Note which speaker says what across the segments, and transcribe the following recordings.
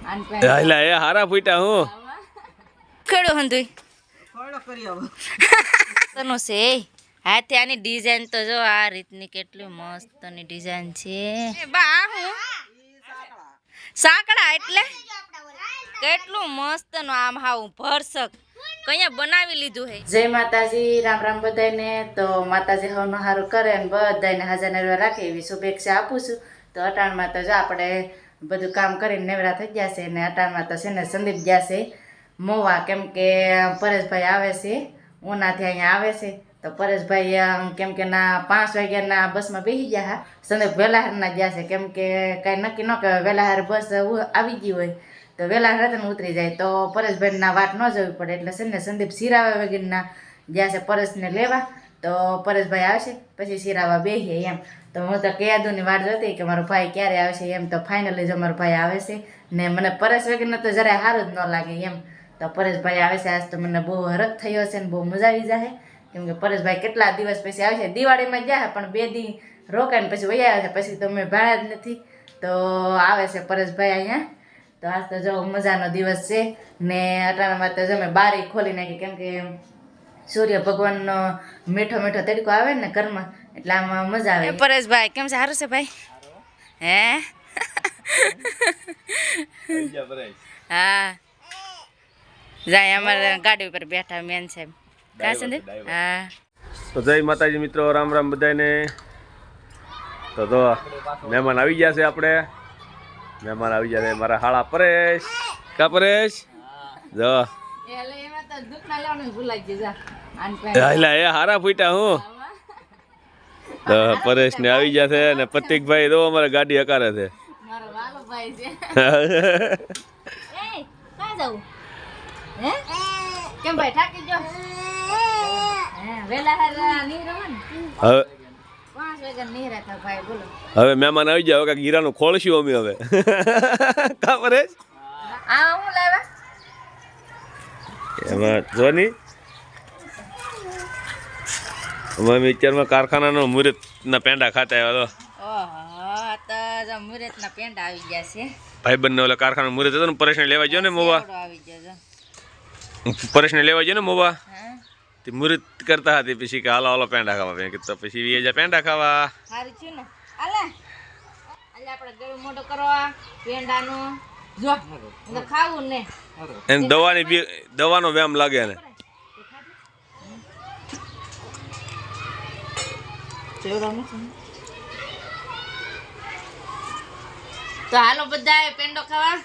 Speaker 1: હાલા એ હારા ફૂટા હું
Speaker 2: ખેડો હંધુઈ ખેડો કરી આવો તનો છે હાથે આની ડિઝાઇન તો જો આ રીતની કેટલી મસ્તની ડિઝાઇન છે બા હું સાંકડા એટલે કેટલું મસ્ત નું આમ હાવ ભરસક કયા બનાવી લીધું હે જય માતાજી રામ રામ બધાને તો માતાજી હવનો હારું કરે ને બધાને હાજર નરવા રાખે એવી શુભેચ્છા આપું છું તો અટાણમાં તો જો આપણે બધું કામ કરીને નેવરા થઈ ગયા છે ને અટાણમાં તો છે ને સંદીપ ગયા છે મોવા કેમ કે પરેશભાઈ આવે છે ઉનાથી અહીંયા આવે છે તો પરેશભાઈ કેમ કે ના 5 વાગ્યાના બસમાં બેસી ગયા હા સંદીપ વેલાહારના ગયા છે કેમ કે કાંઈ નક્કી ન કહેવાય વેલાહાર બસ આવી ગઈ હોય તો વેલા રતન ઉતરી જાય તો પરેશભાઈના વાટ ન જવી પડે એટલે છે ને સંદીપ સિરાવા વગેરેના ગયા છે પરેશને લેવા તો પરેશભાઈ આવશે પછી સિરાવા બેસીએ એમ તો હું તો કયાદુની વાટ જોતી કે મારો ભાઈ ક્યારે આવશે એમ તો ફાઇનલી જો મારો ભાઈ આવે છે ને મને પરેશ વગેરેને તો જરાય સારું જ ન લાગે એમ તો પરેશભાઈ આવે છે આજ તો મને બહુ હરખ થયો છે ને બહુ મજા આવી જાય કેમ કે પરેશભાઈ કેટલા દિવસ પછી આવે છે દિવાળીમાં ગયા પણ 2 દી રોકાઈને પછી વહી આવે છે પછી તો મેં ભાડ્યા જ નથી તો આવે છે પરેશભાઈ અહીંયા તો આજ તો જો મજાનો દિવસ છે ને અટાણામાં તો જો મેં બારી ખોલી નાખી કેમ કે સૂર્ય ભગવાનનો મીઠો મીઠો તડકો આવે ને ઘરમાં એટલે આમાં મજા આવે પરેશભાઈ કેમ છે સારું છે ભાઈ હે હા જાય અમારે ગાડી ઉપર બેઠા મેન સાહેબ કા સંદીપ હા
Speaker 1: તો જય માતાજી મિત્રો રામ રામ બધાને તો મહેમાન આવી ગયા છે આપણે મહેમાન આવી જાય મારા હાળા પરેશ કા પરેશ જો હાલા એ હારા ફૂટા હું તો પરેશ ને આવી ગયા છે ને પ્રતિકભાઈ તો અમારે ગાડી હકારે છે હવે મહેમાન આવી જાય કે ગીરાનું ખોલશું અમે હવે કા પરેશ એમાં જો ની અમે વિચારમાં કારખાનાનો મુહૂર્તના પેંડા ખાતા આવ્યા
Speaker 2: તો મુહૂર્તના પેંડા આવી ગયા છે
Speaker 1: ભાઈ બંને ઓલા કારખાના મુહૂર્ત હતો ને પરેશને લેવા ગયો ને મોવા પરેશને લેવા ગયો ને મોવા તે મુહૂર્ત કરતા હતી પછી કે હાલો હાલો પેંડા ખાવા તો પછી વીએ પેંડા ખાવા
Speaker 2: સારું છે ને આલે આપણે ગળું મોટો કરવા પેંડાનો જો ખાવું ને
Speaker 1: એને દવાનો વ્યામ લાગે ને
Speaker 2: તો હાલો બધા પેંડો ખાવા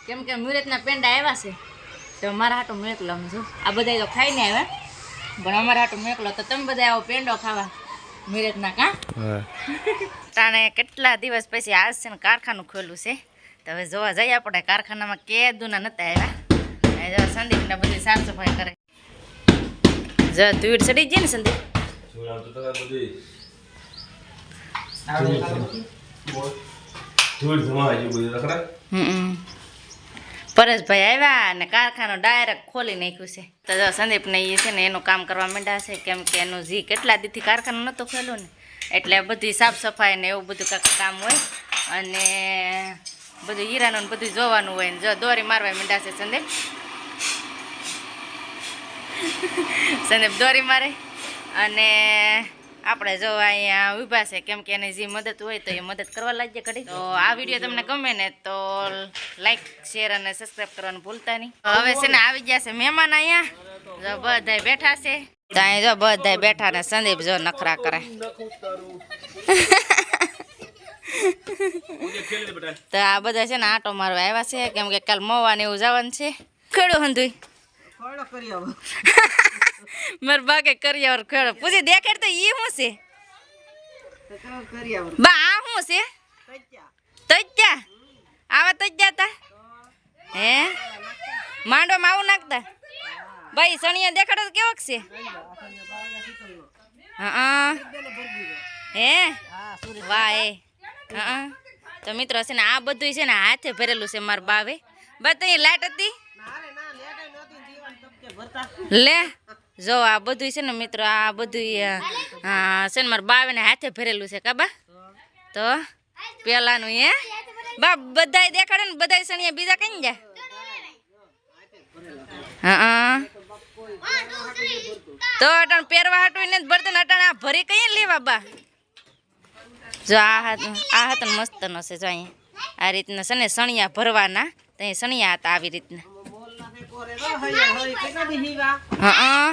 Speaker 2: કેમ કે મુહૂર્તના પેંડા આવ્યા છે તો મારા હાટો મેકલો જો આ બધા તો ખાઈને આવ્યા પણ અમારા હાટો મેકલો તો તમે બધા આવો પેંડો ખાવા મુહૂર્તના કા તાણે કેટલા દિવસ પછી આજ છે ને કારખાનું ખોલ્યું છે તો હવે જોવા જઈએ આપણે કારખાનામાં કેદુના નતા આવ્યા જો સંદીપને બધી સાફ સફાઈ કરે જો ધૂળ ચડી જાય ને સંદીપ પરેશભાઈ આવ્યા ને કારખાનું ડાયરેક્ટ ખોલી નાખ્યું છે તો જો સંદીપને એ છે ને એનું કામ કરવા માંડ્યા છે કેમ કે એનું જી કેટલા દીથી કારખાનું નહોતું ખોલ્યું ને એટલે બધી સાફ સફાઈ ને એવું બધું કાંઈક કામ હોય અને બધું હીરાનું બધું જોવાનું હોય ને જો દોરી મારવા માંડ્યા છે સંદીપ દોરી મારે અને આપણે જો અહીંયા ઊભા છે કેમ કે એની જે મદદ હોય તો એ મદદ કરવા લાગીએ ઘડી તો આ વિડીયો તમને ગમે ને તો લાઈક શેર અને સબસ્ક્રાઈબ કરવાનું ભૂલતા નહીં હવે છે ને આવી ગયા છે મહેમાન અહીંયા જો બધા બેઠા છે તો અહીં જો બધા બેઠા ને સંદીપ જો નખરા કરે તો આ બધા છે ને આટો મારવા આવ્યા છે કેમ કે કાલ મોવા ને એવું જવાનું છે ખેડો હંધુઈ માર બાકે કરિયાવર ખેડો પૂછી દેખાડ તો ઈ શું છે બા આ શું છે તજ્જા આવા તજ્જા તા હે માંડવામાં આવું નાખતા ભાઈ સણિયા દેખાડો તો કેવોક છે હા હે વાહ એ હા તો મિત્રો છે ને આ બધું છે ને હાથે ભરેલું છે મારા બાવે બસ અહીં લાઈટ હતી લે જો આ બધું છે ને મિત્રો આ બધું છે ને મારા બાવે ને હાથે ભરેલું છે કાબા તો પેલાનું હે બા બધાય દેખાડે ને બધાય સણિયા બીજા કઈ જાય હા તો અટાણ પહેરવા હાટું ને બર્તન અટાણ આ ભરી કઈ લેવા બા જો આ હાથ મસ્ત નો છે જો અહીંયા આ રીતના છે ને સણિયા ભરવાના તો સણિયા હતા આવી રીતના હા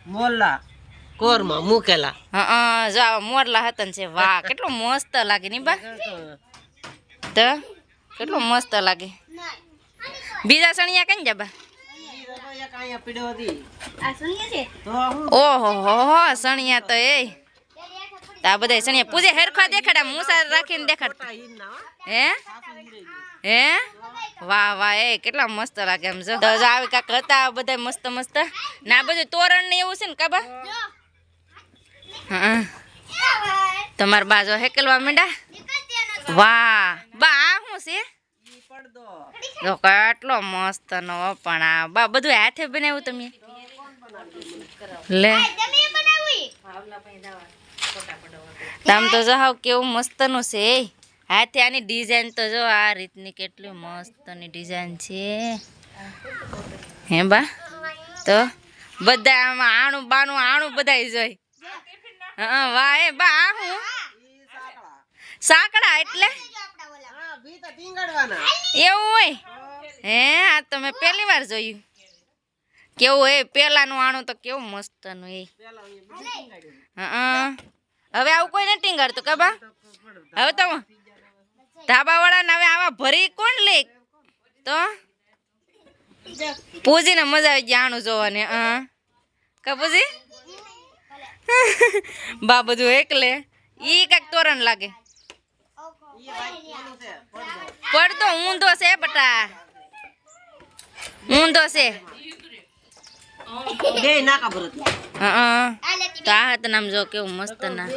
Speaker 3: મોલ્લા કોરમાં મૂકેલા
Speaker 2: હા જો આવા મોરલા હતા ને છે વાહ કેટલું મસ્ત લાગે ની બા તો કેટલું મસ્ત લાગે બીજા સણિયા કઈ જા બા ઓહો હો સણિયા તો એ આ બધા સણિયા પૂજે હેરખા દેખાડા મુસા રાખીને દેખાડતા હે હે વાહ વાહ એ કેટલા મસ્ત લાગે એમ જો આવી કાક હતા બધા મસ્ત મસ્ત ના બધું તોરણ ને એવું છે ને કાબા હા તમારા બાજુ હેકલવા માંડા વાહ બા આ શું છે જો કેટલો મસ્ત નો પણ આ બા બધું હાથે બનાવ્યું તમે લે તમ તો જો હાવ કેવું મસ્ત નું છે હાથે આની ડિઝાઇન તો જો આ રીતની કેટલી મસ્ત ની ડિઝાઇન છે હે બા તો બધા આમાં આણું બાણું બધા જોઈ હા વાહ એ બા આ હું સાંકડા એટલે એવું હોય હે આ તો મેં પહેલી વાર જોયું કેવું એ પેલાનું આણું તો કેવું મસ્ત નું એ હા હવે આવું કોઈ નથી ટીંગાડતું કબા હવે તો ધાબા વાળા ને હવે આવા ભરી કોણ લે તો પૂજીને મજા આવી ગયા આણું જોવાની હા કપૂજી બા બધું એકલે ઈ કઈક તોરણ લાગે પડતો ઊંધો છે બટા ઊંધો છે હા તો આ હાથ નામ જો કેવું મસ્ત ના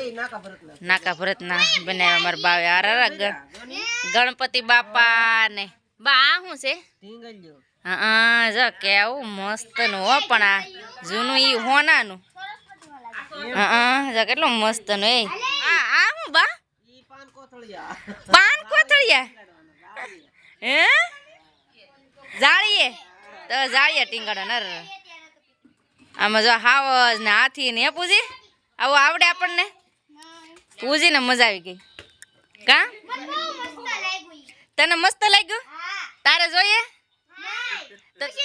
Speaker 2: નાકા ભરત ના બનાવ્યા મારા બાવે આરા ગણપતિ બાપા ને બા આ શું છે હા જો કેવું મસ્ત નું હો પણ આ જૂનું ઈ હોનાનું હા જો કેટલું મસ્ત નું એ આ શું બા પાન કોથળિયા હે જાળીએ તો જાળીએ ટીંગાડો નર આમાં જો હાવજ ને હાથી ને પૂજી આવું આવડે આપણને પૂજીને મજા આવી ગઈ કા તને મસ્ત લાગ્યું તારે જોઈએ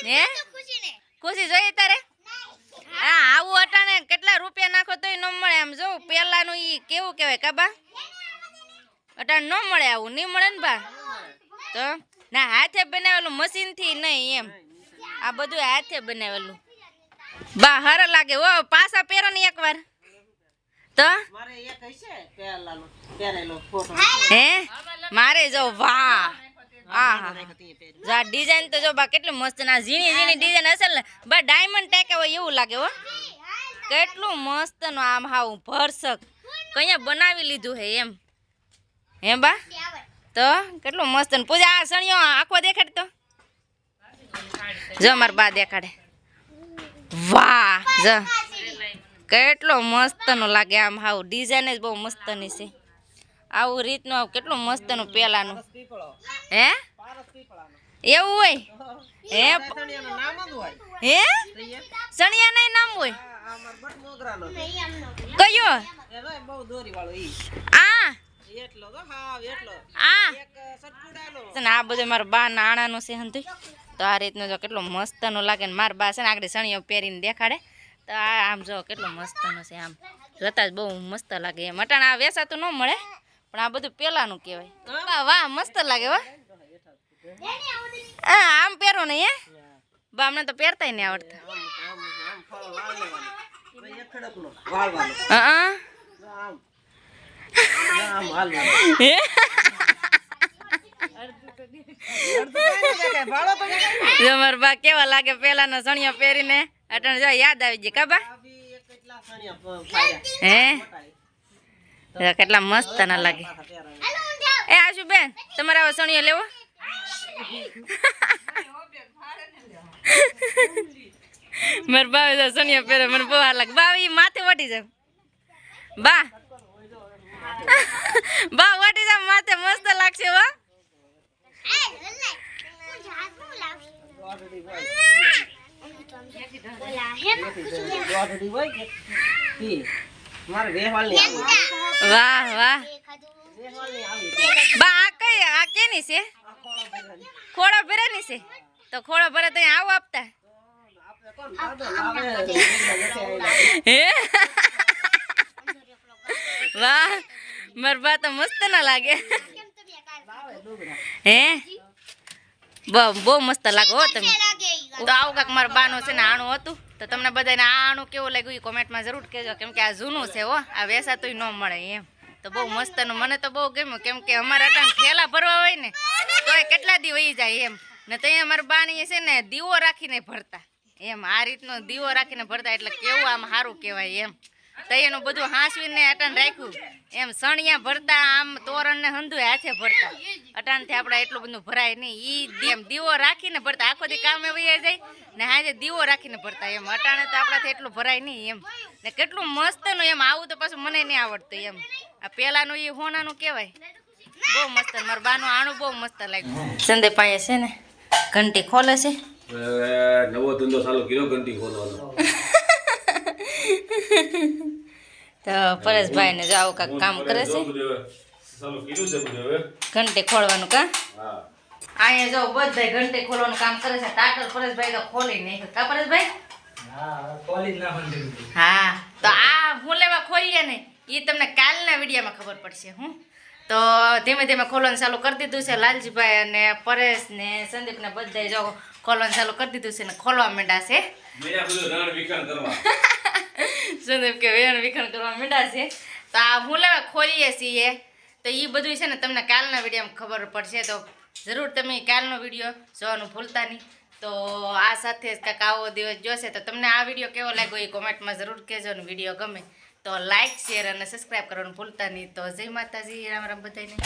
Speaker 2: હે ખુશી જોઈએ તારે હા આવું અટાણે કેટલા રૂપિયા નાખો તોય ન મળે આમ જો પેલાનું ઈ કેવું કહેવાય કાબા અટાણે ન મળે આવું નહીં મળે ને બા તો ના હાથે બનાવેલું મશીન થી નહીં એમ આ બધું હાથે બનાવેલું બા હર લાગે ઓ પાછા પહેરો ને એકવાર તો હે મારે જો વાહ આ ડિઝાઇન તો જો બા કેટલી મસ્ત ના ઝીણી ઝીણી ડિઝાઇન હશે ને બા ડાયમંડ ટેકા હોય એવું લાગે હો કેટલું મસ્ત નું આમ હાવ ભરસક કયા બનાવી લીધું હે એમ હે બા તો કેટલું મસ્ત ને પૂજા આ સણિયો આખો દેખાડ તો જો માર બા દેખાડે વાહ જો કેટલો મસ્ત નું લાગે આમ હાવ ડિઝાઇન જ બહુ મસ્ત ની છે આવું રીતનું આવું કેટલું મસ્ત નું પેલાનું હે એવું હોય હે હે સણિયા નહીં નામ હોય કયો આ બધું મારા બા નાણાનું છે હંતુ તો આ રીતનું જો કેટલું મસ્ત નું લાગે ને મારા બા છે ને આગળ સણિયો પહેરીને દેખાડે તો આ આમ જો કેટલું મસ્ત નું છે આમ જોતા જ બહુ મસ્ત લાગે એમ અટાણ આ વેસાતું ન મળે પણ આ બધું પેલાનું કહેવાય વાહ મસ્ત લાગે હો હા આમ પહેરો ને હે બા અમને તો પહેરતા નહીં આવડતા હા મારા બા કેવા લાગે પેલાનો સણિયો પહેરીને અટણ જો યાદ આવી જાય કાબા હે કેટલા મસ્ત ના લાગે એ આશુ બેન તમારે આવો સણિયો લેવો મારા બા સણિયો પહેરે મને બહુ હાર લાગે બા એ માથે વટી જાય બા બા વાટી જા માથે મસ્ત લાગશે હો.
Speaker 3: મારે વેહવાલ ની
Speaker 2: વાહ વાહ બા આ કેની છે? ખોળો ભરેની છે તો ખોળો ભરે તો આવું આપતા હે વાહ માર બા તો મસ્ત ના લાગે હે બહુ મસ્ત લાગો હો તમે. તો આવું કાંક મારા બાનું છે ને આણું હતું તો તમને બધાને આ આણું કેવું લાગ્યું એ કોમેન્ટમાં જરૂર કહેજો કેમ કે આ જૂનું છે હો આ વેસાતું ન મળે એમ. તો બહુ મસ્તનું મને તો બહુ ગમ્યું કેમ કે અમારા ત્યાં થેલા ભરવા હોય ને તો એ કેટલા દી વહી જાય એમ ને ત્યાં અમારા બાની છે ને દીવો રાખીને ભરતા એમ આ રીતનો દીવો રાખીને ભરતા એટલે કેવું આમ સારું કહેવાય એમ. તો એનું બધું હાંસવીને અટાણ રાખ્યું એમ સણિયા ભરતા આમ તોરણ ને હંધુ હાથે ભરતા અટાણથી આપણે એટલું બધું ભરાય નહીં ઈ એમ દીવો રાખીને ભરતા આખો દી કામે વહી જાય ને હાજે દીવો રાખીને ભરતા એમ અટાણે તો આપણાથી એટલું ભરાય નહીં એમ ને કેટલું મસ્તનું એમ આવું તો પાછું મને નહીં આવડતું એમ આ પેલાનું એ હોનાનું કહેવાય બહુ મસ્ત મારા બાનું આણું બહુ મસ્ત લાગ્યું. સંદીપ અહીંયા છે ને ઘંટી ખોલે છે
Speaker 1: નવો ધંધો ચાલુ કર્યો ઘંટી ખોલવાનો.
Speaker 2: તો પરેશભાઈ ને જો આવું કાંઈક કામ કરે છે ઘંટી ખોલવાનું કા અહીંયા જો બધા ઘંટી ખોલવાનું કામ કરે છે ટાટર પરેશભાઈ તો ખોલી નહીં કા પરેશભાઈ હા તો આ હું લેવા ખોલીએ ને એ તમને કાલના વિડીયોમાં ખબર પડશે હું તો ધીમે ધીમે ખોલવાનું ચાલુ કરી દીધું છે લાલજીભાઈ અને પરેશ ને સંદીપ ને બધા જો ખોલવાનું ચાલુ કરી દીધું છે ને ખોલવા માંડ્યા છે સંદીપ કે વેણ વિખણ કરવા માંડ્યા છે તો આ હું લેવા ખોલીએ છીએ તો એ બધું છે ને તમને કાલના વિડીયોમાં ખબર પડશે તો જરૂર તમે કાલનો વિડીયો જોવાનું ભૂલતા નહીં. તો આ સાથે જ કાંઈક આવો દિવસ જોશે તો તમને આ વિડીયો કેવો લાગ્યો એ કોમેન્ટમાં જરૂર કહેજો ને વિડીયો ગમે તો લાઇક શેર અને સબસ્ક્રાઈબ કરવાનું ભૂલતા નહીં. તો જય માતાજી રામ રામ બધાને.